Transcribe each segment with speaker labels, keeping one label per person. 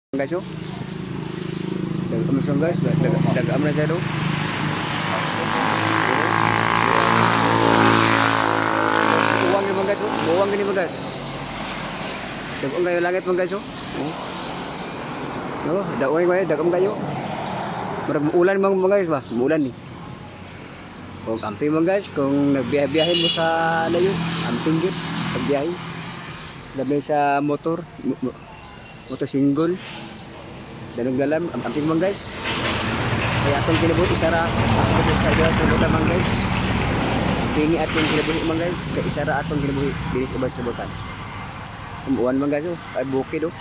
Speaker 1: Guys, oh. Dagam sa guys, dagam na siya do. Buwang ni guys, oh. Buwang ni guys. Dagam kayo langit mga guys, oh. Oh, dagam kayo. Marag ulan mga guys ba? Umulan ni. Kung amping mga guys, kung nagbiyahe mo sa layo, amping gid pagbiyahe. Labi sa motor single. Danong dalam amping mga guys. Kaya atong kinabuhi isara ako sa ibas kalibutan mga guys. Pingi atong kinabuhi mga guys, kay isara atong kinabuhi dili sa ibas kalibutan. Umuwan mga guys, oh. Ay bukid oh.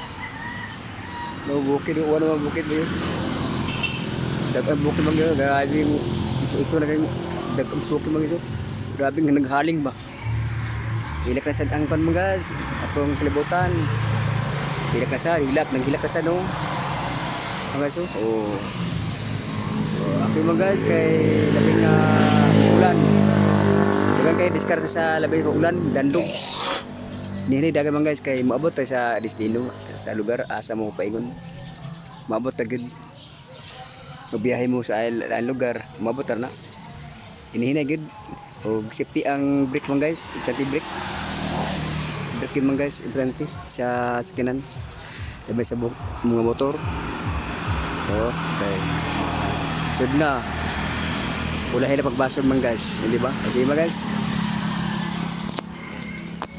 Speaker 1: No bukid oh, ano bukid ba yun? Dagang bukid mga guys, grabe ito na kay dagang bukid mga guys. Grabe nga naghaling ba. Hilak na sad ang pan mga guys, atong kalibutan. Hilak na sad, hilak na sad no. Mga guys, oh. Okay mga guys, kay labing ulan. Dagan kay diskarsa sa labing ulan, dandog. Nini dagan mga guys, kay maabot tayo sa destino, sa lugar asa mo paingon. Maabot tagid. Magbiyahe mo sa lugar, maabot na. Hinihinay gid. O safety ang brake mga guys, importante brake. Brake yun mga guys, importante sa sakinan. Labay sa mga motor. Oh, okay. Sud na. Wala hila pagbasod man guys, hindi ba? Kasi ba guys?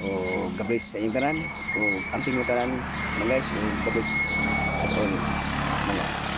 Speaker 1: Oh, kabis sa inyong tanan. Oh, amping mo tanan, mga guys. Oh, kabis as on. Mga guys.